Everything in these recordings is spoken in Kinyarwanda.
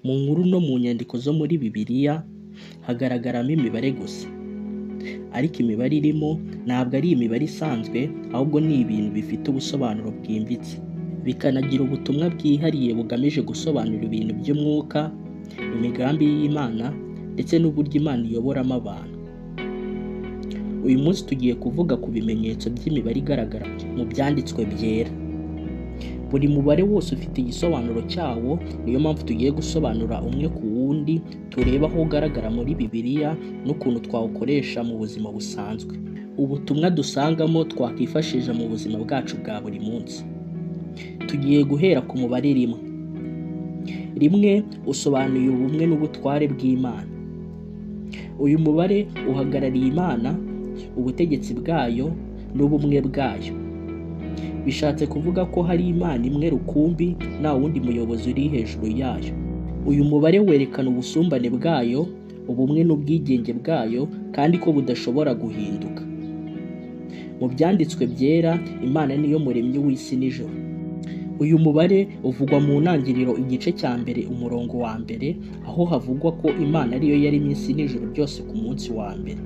Mu nkuru no mu nyandiko zo muri Bibiliya hagaragaramo imibare gusa, ariko imibare irimo ntabwo ari imibare isanzwe, ahubwo ni ibintu bifite ubusobanuro bwimbitse, bikanagira ubutumwa bwihariye bugamije gusobanura ibintu by'umwuka, imigambi y'Imana ndetse n'uburyo Imana iyoboramo abantu. Uyu munsi tugiye kuvuga ku bimenyetso by'imibare igaragara mu byanditswe byera. Buri mubare wose ufite igisobanuro cyawo, niyo mpamvu tugiye gusobanura umwe ku wundi, tureba aho ugaragara muri Bibiliya n'ukuntu twawukoresha mu buzima busanzwe. Ubutumwa dusangamo twakwifashisha mu buzima bwacu bwa buri munsi. Tugiye guhera ku mubare rimwe. Rimwe usobanuye ubumwe n'ubutware bw'Imana. Uyu mubare uhagarariye Imana, ubutegetsi bwayo n'ubumwe bwayo. Bishatse kuvuga ko hari Imana imwe rukumbi, nta wundi muyobozi uri hejuru yayo. Uyu mubare werekana ubusumbane bwayo, ubumwe n'ubwigenge bwayo, kandi ko budashobora guhinduka. Mu byanditswe byera, Imana niyo muremyi w'isi n'ijoro. Uyu mubare uvugwa mu ntangiriro igice cya mbere umurongo wa mbere, aho havugwa ko Imana ariyo yaremye isi n'ijoro byose ku munsi wa mbere.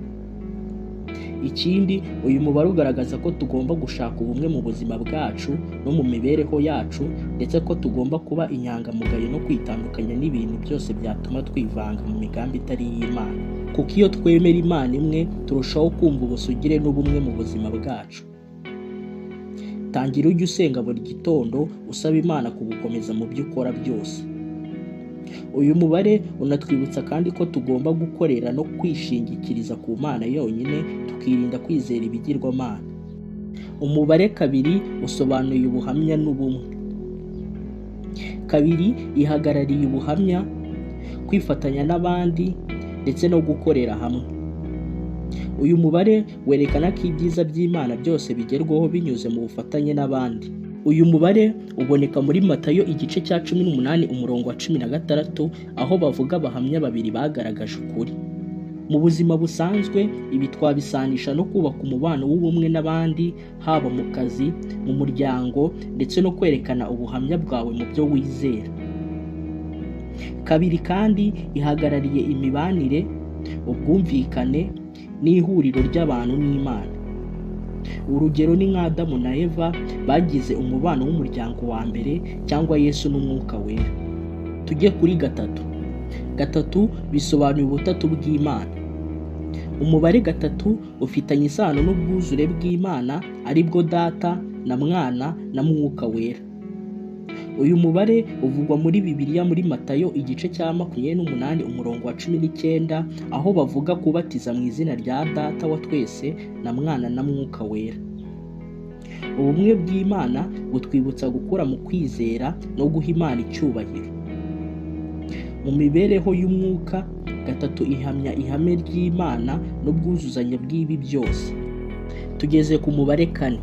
Ikindi, uyu mubare ugaragaza ko tugomba gushaka ubumwe mu buzima bwacu no mu mibereho yacu, ndetse ko tugomba kuba inyangamugayo no kwitandukanya n'ibintu byose byatuma twivanga mu migambi itari iy'Imana. Kuko iyo twemera Imana imwe, turushaho kumva ubusugire n'ubumwe mu buzima bwacu. Tangira ujye usenga buri gitondo usaba Imana kugukomeza mu byo ukora byose. Uyu mubare unatwibutsa kandi ko tugomba gukorera no kwishingikiriza ku Mana yonyine, tukirinda kwizera ibigirwamana. Umubare kabiri usobanuye ubuhamya n'ubumwe. Kabiri ihagarariye ubuhamya, kwifatanya n'abandi ndetse no gukorera hamwe. Uyu mubare werekana ko ibyiza by'Imana byose bigerwaho binyuze mu bufatanye n'abandi. Uyu mubare uboneka muri Matayo igice cya 18 umurongo wa 16, aho bavuga abahamya babiri bagaragaje ukuri. Mu buzima busanzwe, ibi twabisanisha no kubaka umubano w'ubumwe n'abandi, haba mu kazi, mu muryango, ndetse no kwerekana ubuhamya bwawe mu byo wizera. Kabiri kandi ihagarariye imibanire, ubwumvikane n'ihuriro ry'abantu n'Imana. Urugero ni nka Adamu na Eva bagize umubano w'umuryango wa mbere, cyangwa Yesu n'Umwuka Wera. Tujye kuri gatatu. Gatatu bisobanuye ubutatu bw'Imana. Umubare gatatu ufitanye isano n'ubwuzure bw'Imana, ari bwo Data na Mwana na Mwuka Wera. Uyu mubare uvugwa muri Bibiliya muri Matayo igice cya 28 umurongo wa 19, aho bavuga kubatiza mu izina rya Data wa twese na Mwana na Mwuka Wera. Ubumwe bw'Imana butwibutsa gukura mu kwizera no guha Imana icyubahiro. Mu mibereho y'umwuka, gatatu ihamya ihame ry'Imana n'ubwuzuzanye bw'ibi byose. Tugeze ku mubare kane.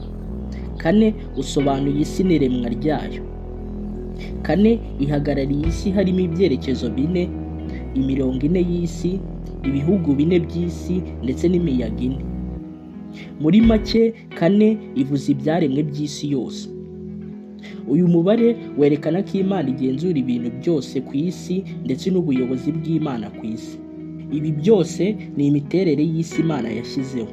Kane usobanuye isi n'iremwa ryayo. Kane ihagarariye isi harimo ibyerekezo bine, imirongo ine y'isi, ibihugu bine by'isi ndetse n'imiyaga ine. Muri make, kane ivuze ibyaremwe by'isi yose. Uyu mubare werekana ko Imana igenzura ibintu byose ku isi ndetse n'ubuyobozi bw'Imana ku isi. Ibi byose ni imiterere y'isi Imana yashyizeho.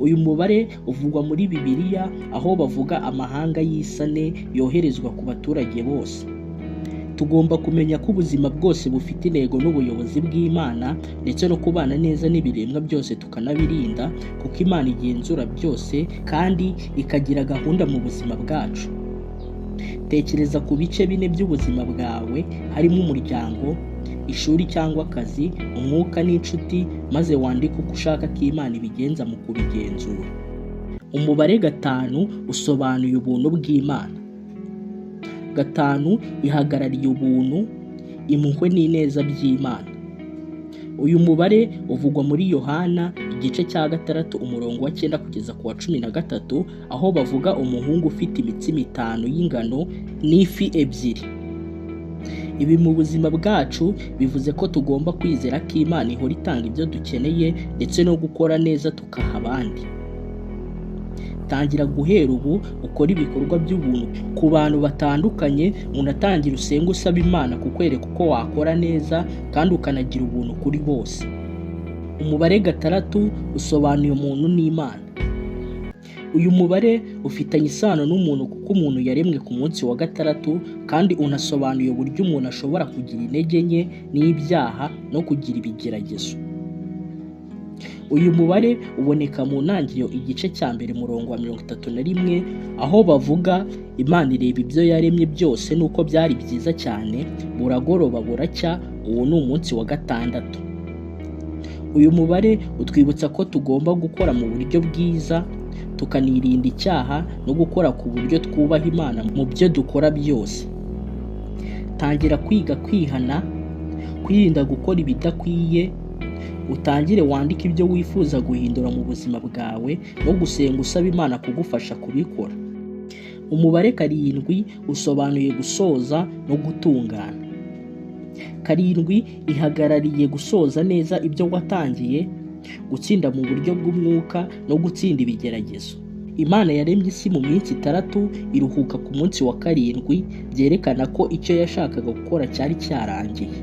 Uyu mubare uvugwa muri Bibiliya, aho bavuga amahanga y'isane yoherezwa ku baturage bose. Tugomba kumenya ko ubuzima bwose bufite intego n'ubuyobozi bw'Imana, ndetse no kubana neza n'ibiremwa byose tukanabirinda, kuko Imana igenzura byose kandi ikagira gahunda mu buzima bwacu. Tekereza ku bice bine by'ubuzima bwawe, harimo umuryango, ishuri cyangwa akazi, umwuka n'inshuti, maze wandike uko ushaka ko Imana ibigenza mu kubigenzura. Umubare gatanu usobanuye ubuntu bw'Imana. Gatanu ihagarariye ubuntu, impuhwe n'ineza by'Imana. Uyu mubare uvugwa muri Yohana igice cya 6 umurongo wa 9 kugeza ku wa 13, aho bavuga umuhungu ufite imitsima 5 y'ingano n'ifi 2. Ibi mu buzima bwacu bivuze ko tugomba kwizera ko Imana ihora itanga ibyo dukeneye, ndetse no gukora neza tukaha abandi. Tangira guhera ubu ukora ibikorwa by'ubuntu ku bantu batandukanye, unatangira usenga usaba Imana kukwereka uko wakora neza kandi ukanagira ubuntu kuri bose. Umubare 6 usobanuye umuntu n'Imana. Uyu mubare ufitanye isano n'umuntu kuko umuntu yaremwe ku munsi wa 6 kandi unasobanuye uburyo umuntu ashobora kugira intege nke n'ibyaha no kugira ibigeragezo. Uyu mubare uboneka mu ntangiriro igice cya mbere murongo wa 31, aho bavuga Imana ireba ibyo yaremye byose nuko byari byiza cyane, buragoroba buracya, uwo ni umunsi wa 6. Uyu mubare utwibutsa ko tugomba gukora mu buryo bwiza, tukanirinda icyaha no gukora ku buryo twubaha Imana mu byo dukora byose. Tangira kwiga kwihana, kwirinda gukora ibidakwiye, utangire wandike ibyo wifuza guhindura mu buzima bwawe no gusenga usaba Imana kugufasha kubikora. Umubare 7 usobanuye gusoza no gutungana. 7 ihagarariye gusoza neza ibyo watangiye, gutsinda mu buryo bw'umwuka no gutsinda ibigeragezo. Imana yaremye isi mu minsi 6, iruhuka ku munsi wa 7, byerekana ko icyo yashakaga gukora cyari cyarangiye.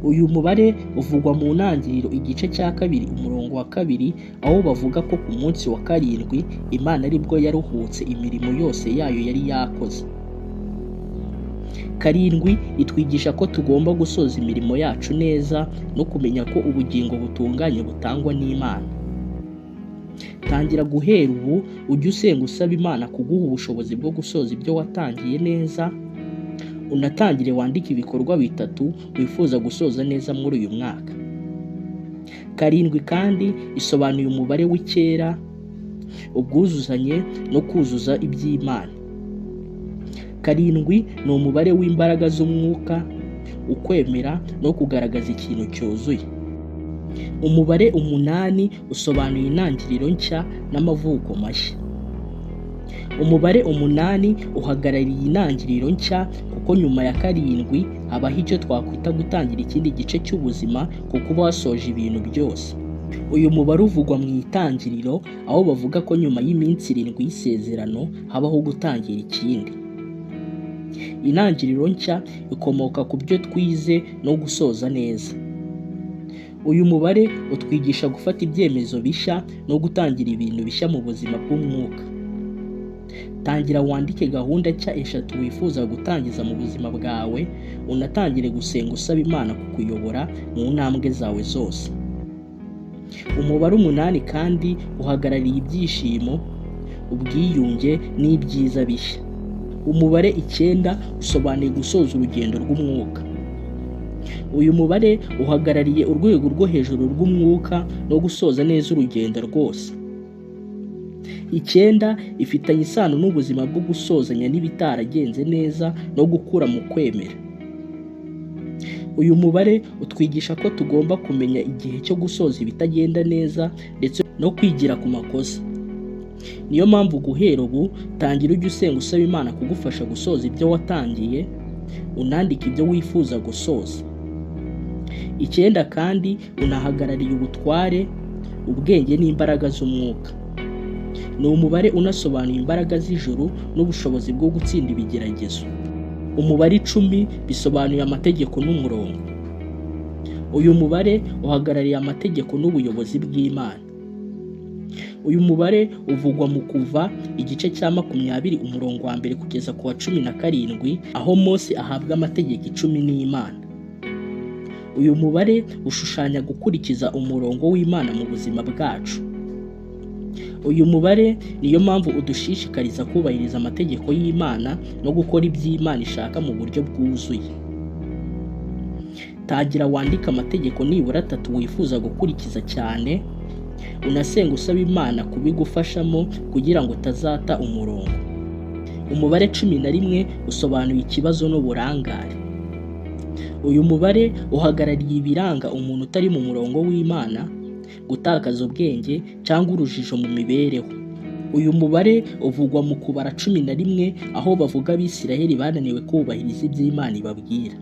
Uyu mubare uvugwa mu ntangiriro igice cya 2 umurongo wa 2, aho bavuga ko ku munsi wa 7 Imana aribwo yaruhutse imirimo yose yayo yari yakoze. 7 itwigisha ko tugomba gusoza imirimo yacu neza no kumenya ko ubugingo butunganye butangwa n'Imana. Tangira guhera ubu ujye usenga usaba Imana kuguha ubushobozi bwo gusoza ibyo watangiye neza, unatangire wandike ibikorwa 3 wifuza gusoza neza muri uyu mwaka. 7 kandi isobanuye umubare w'icyera, ubwuzuzanye no kuzuza iby'Imana. 7 ni umubare w'imbaraga z'umwuka, ukwemera no kugaragaza ikintu cyuzuye. Umubare 8 usobanuye intangiriro nshya n'amavuko mashya. Umubare 8 uhagarariye intangiriro nshya kuko nyuma ya 7 habaho icyo twakwita gutangira ikindi gice cy'ubuzima kuko uba wasoje ibintu byose. Uyu mubare uvugwa mu itangiriro aho bavuga ko nyuma y'iminsi 7 y'isezerano habaho gutangira ikindi. Intangiriro nshya ikomoka ku byo twize no gusoza neza. Uyu mubare utwigisha gufata ibyemezo bishya no gutangira ibintu bishya mu buzima bw'umwuka. Tangira wandike gahunda nshya 3 wifuza gutangiza mu buzima bwawe, unatangire gusenga usaba Imana kukuyobora mu ntambwe zawe zose. Umubare 8 kandi uhagarariye ibyishimo, ubwiyunge n'ibyiza bishya. Umubare 9 usobanuye gusoza urugendo rw'umwuka. Uyu mubare uhagarariye urwego rwo hejuru rw'umwuka no gusoza neza urugendo rwose. 9 ifitanye isano n'ubuzima bwo gusozanya n'ibitaragenze neza no gukura mu kwemera. Uyu mubare utwigisha ko tugomba kumenya igihe cyo gusoza ibitagenda neza ndetse no kwigira ku makosa. Niyo mpamvu guhera ubu tangira ujye usenga usaba Imana kugufasha gusoza ibyo watangiye, unandika ibyo wifuza gusoza. 9 kandi unahagarariye ubutware, ubwenge n'imbaraga z'umwuka. Ni umubare unasobanuye imbaraga z'ijuru n'ubushobozi bwo gutsinda ibigeragezo. Umubare 10 bisobanuye amategeko n'umurongo. Uyu mubare uhagarariye amategeko n'ubuyobozi bw'Imana. Uyu mubare uvugwa mu Kuva igice cya 20 umurongo wa 1 kugeza ku wa 17, aho Mose ahabwa amategeko 10 n'Imana. Uyu mubare ushushanya gukurikiza umurongo w'Imana mu buzima bwacu. Uyu mubare niyo mpamvu udushishikariza kubahiriza amategeko y'Imana no gukora iby'Imana ishaka mu buryo bwuzuye. Tangira wandika amategeko nibura 3 wifuza gukurikiza cyane, unasenga usaba Imana kubigufashamo kugira ngo utazata umurongo. Umubare 11 usobanuye ikibazo n'uburangare. Uyu mubare uhagarariye ibiranga umuntu utari mu murongo w'Imana, gutakaza ubwenge cyangwa urujijo mu mibereho. Uyu mubare uvugwa mu Kubara 11 aho bavuga Abisiraheli bananiwe kubahiriza iby'Imana ibabwira.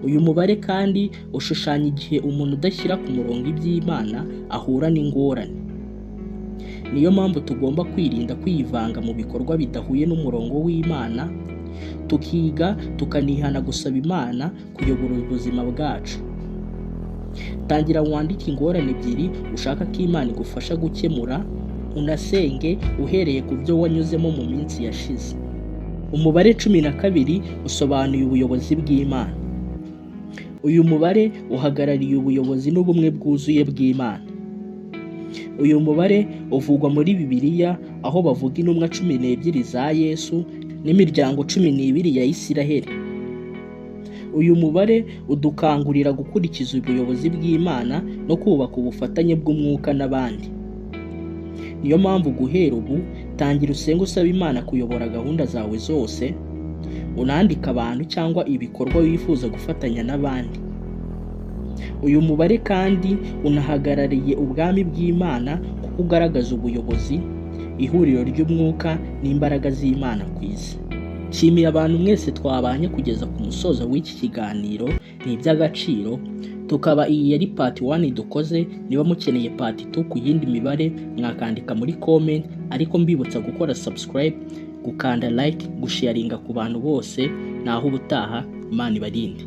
Uyu mubare kandi ushushanya igihe umuntu udashyira ku murongo iby'Imana ahura n'ingorane. Niyo mpamvu tugomba kwirinda kwivanga mu bikorwa bidahuye n'umurongo w'Imana, tukiga tukanihana gusaba Imana kuyobora ubuzima bwacu. Tangira wandike ingorane ebyiri ushaka ko Imana igufasha gukemura, unasenge uhereye ku byo wanyuzemo mu minsi yashize. Umubare 12 usobanuye ubuyobozi bw'Imana. Uyu mubare uhagarariye ubuyobozi n'ubumwe bwuzuye bw'Imana. Uyu mubare uvugwa muri Bibiliya aho bavuga intumwa 12 za Yesu n'imiryango 12 ya Isiraheli. Uyu mubare udukangurira gukurikiza ubuyobozi bw'Imana no kubaka ubufatanye bw'umwuka n'abandi. Niyo mpamvu guhera ubu tangira usenge usaba Imana kuyobora gahunda zawe zose, unandika abantu cyangwa ibikorwa wifuza gufatanya n'abandi. Uyu mubare kandi unahagarariye ubwami bw'Imana kuko ugaragaza ubuyobozi, ihuriro ry'umwuka n'imbaraga z'Imana ku isi. Nshimiye abantu mwese twabanye kugeza ku musozo w'iki kiganiro, ni iby'agaciro. Tukaba iyi yari part 1 dukoze. Niba mukeneye part 2 ku yindi mibare mwakandika muri comment, ariko mbibutsa gukora subscribe, gukanda like, gusharinga ku bantu bose. Naho ubutaha, Imana ibarinde.